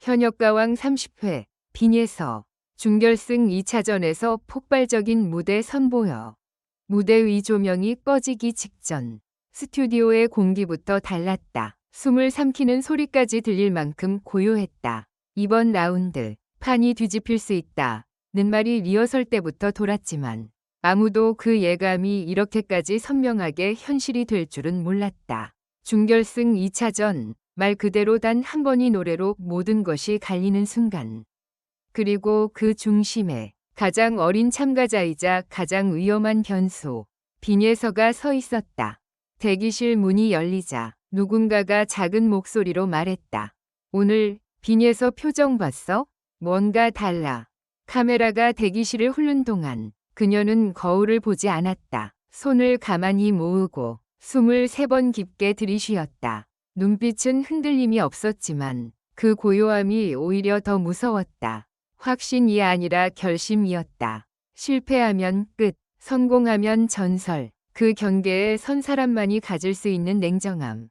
현역가왕 30회 빈예서 준결승 2차전에서 폭발적인 무대 선보여 무대 위 조명이 꺼지기 직전 스튜디오의 공기부터 달랐다. 숨을 삼키는 소리까지 들릴 만큼 고요했다. 이번 라운드 판이 뒤집힐 수 있다는 말이 리허설 때부터 돌았지만 아무도 그 예감이 이렇게까지 선명하게 현실이 될 줄은 몰랐다. 준결승 2차전 말 그대로 단 한 번의 노래로 모든 것이 갈리는 순간. 그리고 그 중심에 가장 어린 참가자이자 가장 위험한 변수 빈예서가 서 있었다. 대기실 문이 열리자 누군가가 작은 목소리로 말했다. 오늘 빈예서 표정 봤어? 뭔가 달라. 카메라가 대기실을 훑는 동안 그녀는 거울을 보지 않았다. 손을 가만히 모으고 숨을 3번 깊게 들이쉬었다. 눈빛은 흔들림이 없었지만 그 고요함이 오히려 더 무서웠다. 확신이 아니라 결심이었다. 실패하면 끝, 성공하면 전설. 그 경계에 선 사람만이 가질 수 있는 냉정함.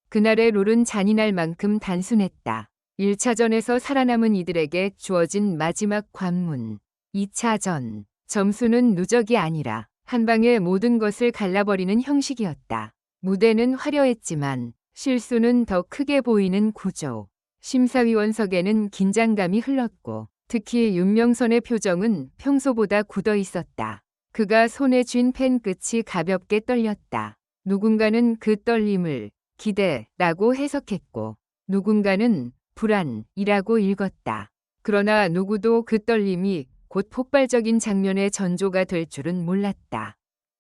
그날의 룰은 잔인할 만큼 단순했다. 1차전에서 살아남은 이들에게 주어진 마지막 관문. 2차전. 점수는 누적이 아니라 한 방에 모든 것을 갈라버리는 형식이었다. 무대는 화려했지만 실수는 더 크게 보이는 구조. 심사위원석에는 긴장감이 흘렀고 특히 윤명선의 표정은 평소보다 굳어 있었다. 그가 손에 쥔 펜 끝이 가볍게 떨렸다. 누군가는 그 떨림을 기대라고 해석했고 누군가는 불안이라고 읽었다. 그러나 누구도 그 떨림이 곧 폭발적인 장면의 전조가 될 줄은 몰랐다.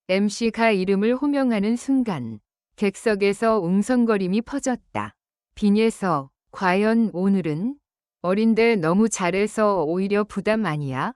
MC가 이름을 호명하는 순간 객석에서 웅성거림이 퍼졌다. 빈예서, 과연 오늘은? 어린데 너무 잘해서 오히려 부담 아니야?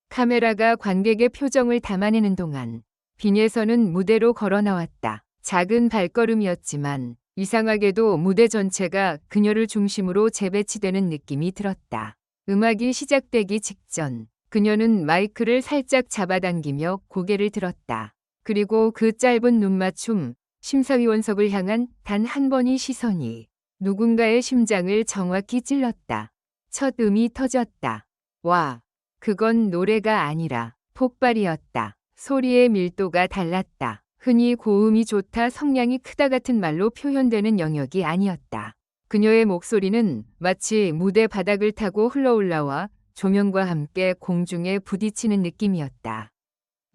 카메라가 관객의 표정을 담아내는 동안 빈예서는 무대로 걸어 나왔다. 작은 발걸음이었지만 이상하게도 무대 전체가 그녀를 중심으로 재배치되는 느낌이 들었다. 음악이 시작되기 직전 그녀는 마이크를 살짝 잡아당기며 고개를 들었다. 그리고 그 짧은 눈맞춤, 심사위원석을 향한 단 한 번의 시선이 누군가의 심장을 정확히 찔렀다. 첫 음이 터졌다. 와, 그건 노래가 아니라 폭발이었다. 소리의 밀도가 달랐다. 흔히 고음이 좋다, 성량이 크다 같은 말로 표현되는 영역이 아니었다. 그녀의 목소리는 마치 무대 바닥을 타고 흘러올라와 조명과 함께 공중에 부딪히는 느낌이었다.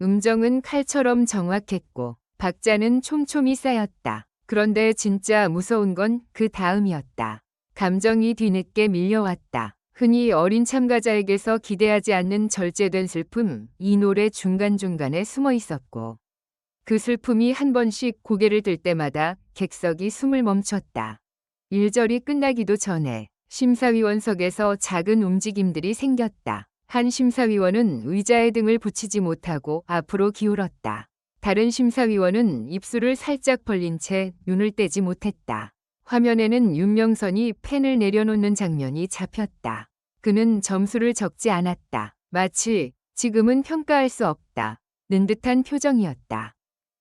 음정은 칼처럼 정확했고 박자는 촘촘히 쌓였다. 그런데 진짜 무서운 건 그 다음이었다. 감정이 뒤늦게 밀려왔다. 흔히 어린 참가자에게서 기대하지 않는 절제된 슬픔, 이 노래 중간중간에 숨어 있었고 그 슬픔이 한 번씩 고개를 들 때마다 객석이 숨을 멈췄다. 1절이 끝나기도 전에 심사위원석에서 작은 움직임들이 생겼다. 한 심사위원은 의자에 등을 붙이지 못하고 앞으로 기울었다. 다른 심사위원은 입술을 살짝 벌린 채 눈을 떼지 못했다. 화면에는 윤명선이 펜을 내려놓는 장면이 잡혔다. 그는 점수를 적지 않았다. 마치 지금은 평가할 수 없다는 듯한 표정이었다.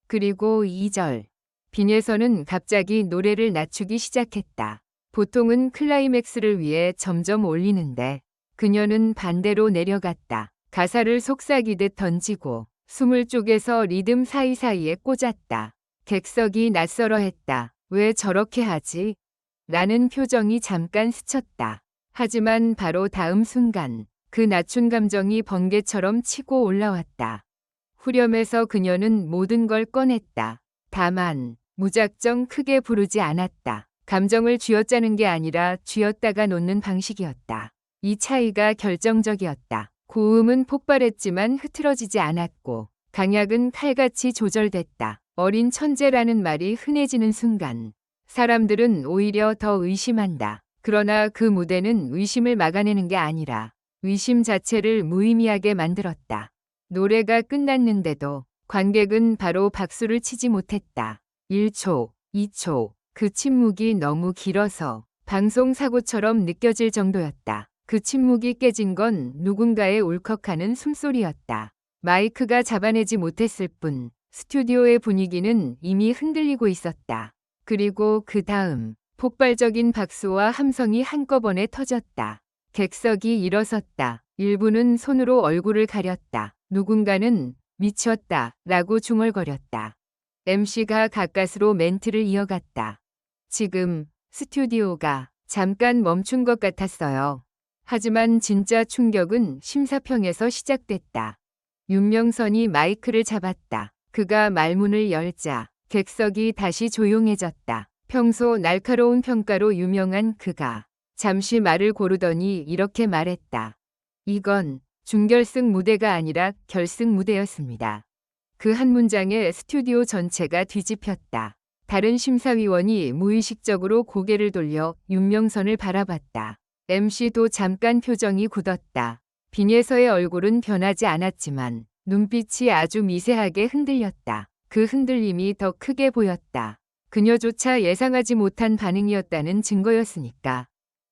그리고 2절. 빈예서는 갑자기 노래를 낮추기 시작했다. 보통은 클라이맥스를 위해 점점 올리는데 그녀는 반대로 내려갔다. 가사를 속삭이듯 던지고 숨을 쪼개서 리듬 사이사이에 꽂았다. 객석이 낯설어했다. 왜 저렇게 하지? 라는 표정이 잠깐 스쳤다. 하지만 바로 다음 순간 그 낮춘 감정이 번개처럼 치고 올라왔다. 후렴에서 그녀는 모든 걸 꺼냈다. 다만 무작정 크게 부르지 않았다. 감정을 쥐어짜는 게 아니라 쥐었다가 놓는 방식이었다. 이 차이가 결정적이었다. 고음은 폭발했지만 흐트러지지 않았고 강약은 칼같이 조절됐다. 어린 천재라는 말이 흔해지는 순간 사람들은 오히려 더 의심한다. 그러나 그 무대는 의심을 막아내는 게 아니라 의심 자체를 무의미하게 만들었다. 노래가 끝났는데도 관객은 바로 박수를 치지 못했다. 1초, 2초, 그 침묵이 너무 길어서 방송사고처럼 느껴질 정도였다. 그 침묵이 깨진 건 누군가의 울컥하는 숨소리였다. 마이크가 잡아내지 못했을 뿐 스튜디오의 분위기는 이미 흔들리고 있었다. 그리고 그 다음 폭발적인 박수와 함성이 한꺼번에 터졌다. 객석이 일어섰다. 일부는 손으로 얼굴을 가렸다. 누군가는 미쳤다 라고 중얼거렸다. MC가 가까스로 멘트를 이어갔다. 지금 스튜디오가 잠깐 멈춘 것 같았어요. 하지만 진짜 충격은 심사평에서 시작됐다. 윤명선이 마이크를 잡았다. 그가 말문을 열자 객석이 다시 조용해졌다. 평소 날카로운 평가로 유명한 그가 잠시 말을 고르더니 이렇게 말했다. 이건 준결승 무대가 아니라 결승 무대였습니다. 그 한 문장에 스튜디오 전체가 뒤집혔다. 다른 심사위원이 무의식적으로 고개를 돌려 윤명선을 바라봤다. MC도 잠깐 표정이 굳었다. 빈예서의 얼굴은 변하지 않았지만 눈빛이 아주 미세하게 흔들렸다. 그 흔들림이 더 크게 보였다. 그녀조차 예상하지 못한 반응이었다는 증거였으니까.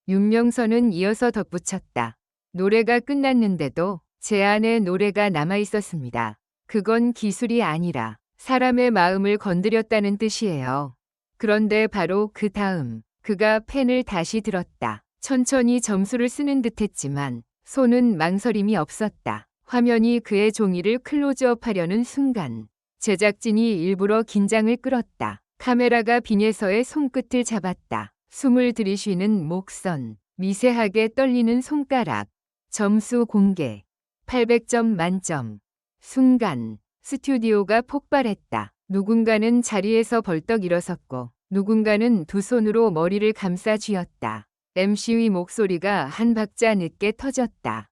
윤명선은 이어서 덧붙였다. 노래가 끝났는데도 제 안에 노래가 남아 있었습니다. 그건 기술이 아니라 사람의 마음을 건드렸다는 뜻이에요. 그런데 바로 그 다음 그가 펜을 다시 들었다. 천천히 점수를 쓰는 듯했지만 손은 망설임이 없었다. 화면이 그의 종이를 클로즈업하려는 순간 제작진이 일부러 긴장을 끌었다. 카메라가 빈예서의 손끝을 잡았다. 숨을 들이쉬는 목선, 미세하게 떨리는 손가락, 점수 공개, 800점 만점. 순간 스튜디오가 폭발했다. 누군가는 자리에서 벌떡 일어섰고 누군가는 두 손으로 머리를 감싸 쥐었다. MC의 목소리가 한 박자 늦게 터졌다.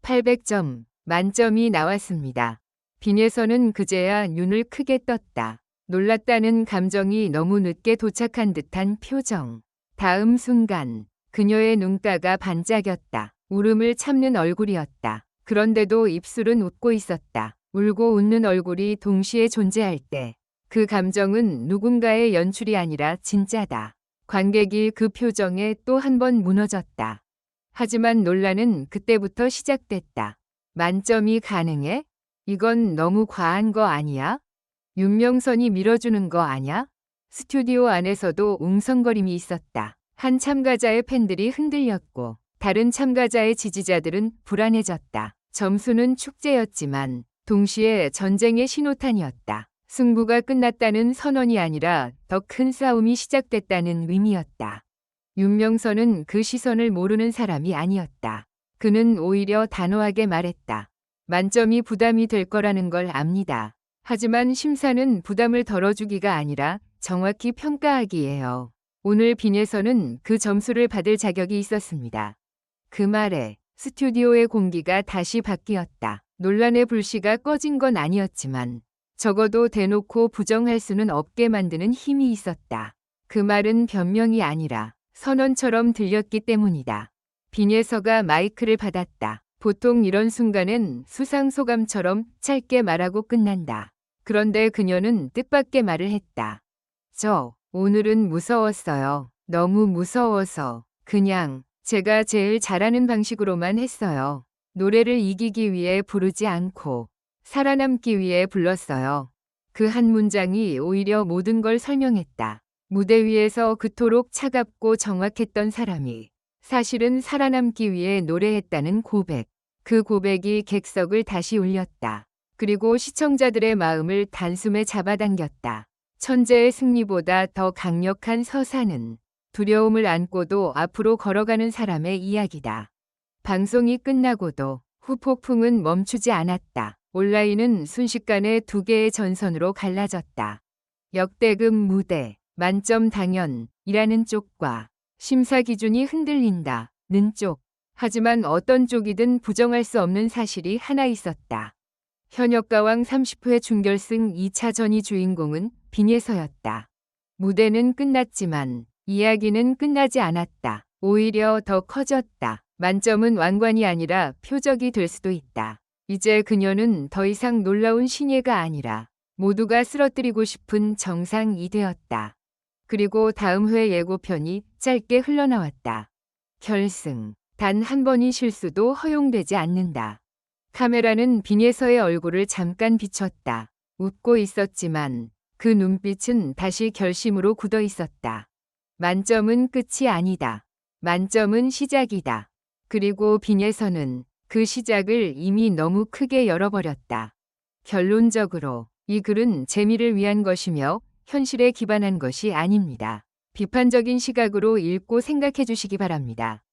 800점 만점이 나왔습니다. 빈예서는 그제야 눈을 크게 떴다. 놀랐다는 감정이 너무 늦게 도착한 듯한 표정. 다음 순간 그녀의 눈가가 반짝였다. 울음을 참는 얼굴이었다. 그런데도 입술은 웃고 있었다. 울고 웃는 얼굴이 동시에 존재할 때 그 감정은 누군가의 연출이 아니라 진짜다. 관객이 그 표정에 또 한 번 무너졌다. 하지만 논란은 그때부터 시작됐다. 만점이 가능해? 이건 너무 과한 거 아니야? 윤명선이 밀어주는 거 아냐? 스튜디오 안에서도 웅성거림이 있었다. 한 참가자의 팬들이 흔들렸고 다른 참가자의 지지자들은 불안해졌다. 점수는 축제였지만 동시에 전쟁의 신호탄이었다. 승부가 끝났다는 선언이 아니라 더 큰 싸움이 시작됐다는 의미였다. 윤명선은 그 시선을 모르는 사람이 아니었다. 그는 오히려 단호하게 말했다. 만점이 부담이 될 거라는 걸 압니다. 하지만 심사는 부담을 덜어주기가 아니라 정확히 평가하기예요. 오늘 빈예서는 그 점수를 받을 자격이 있었습니다. 그 말에 스튜디오의 공기가 다시 바뀌었다. 논란의 불씨가 꺼진 건 아니었지만 적어도 대놓고 부정할 수는 없게 만드는 힘이 있었다. 그 말은 변명이 아니라 선언처럼 들렸기 때문이다. 빈예서가 마이크를 받았다. 보통 이런 순간엔 수상소감처럼 짧게 말하고 끝난다. 그런데 그녀는 뜻밖의 말을 했다. 오늘은 무서웠어요. 너무 무서워서 그냥 제가 제일 잘하는 방식으로만 했어요. 노래를 이기기 위해 부르지 않고 살아남기 위해 불렀어요. 그 한 문장이 오히려 모든 걸 설명했다. 무대 위에서 그토록 차갑고 정확했던 사람이 사실은 살아남기 위해 노래했다는 고백. 그 고백이 객석을 다시 울렸다. 그리고 시청자들의 마음을 단숨에 잡아당겼다. 천재의 승리보다 더 강력한 서사는 두려움을 안고도 앞으로 걸어가는 사람의 이야기다. 방송이 끝나고도 후폭풍은 멈추지 않았다. 온라인은 순식간에 두 개의 전선으로 갈라졌다. 역대급 무대, 만점 당연이라는 쪽과 심사 기준이 흔들린다는 쪽. 하지만 어떤 쪽이든 부정할 수 없는 사실이 하나 있었다. 현역가왕 30회 준결승 2차전이 주인공은 빈예서였다. 무대는 끝났지만 이야기는 끝나지 않았다. 오히려 더 커졌다. 만점은 왕관이 아니라 표적이 될 수도 있다. 이제 그녀는 더 이상 놀라운 신예가 아니라 모두가 쓰러뜨리고 싶은 정상이 되었다. 그리고 다음 회 예고편이 짧게 흘러나왔다. 결승. 단 한 번의 실수도 허용되지 않는다. 카메라는 빈예서의 얼굴을 잠깐 비췄다. 웃고 있었지만 그 눈빛은 다시 결심으로 굳어 있었다. 만점은 끝이 아니다. 만점은 시작이다. 그리고 빈에서는 그 시작을 이미 너무 크게 열어버렸다. 결론적으로 이 글은 재미를 위한 것이며 현실에 기반한 것이 아닙니다. 비판적인 시각으로 읽고 생각해 주시기 바랍니다.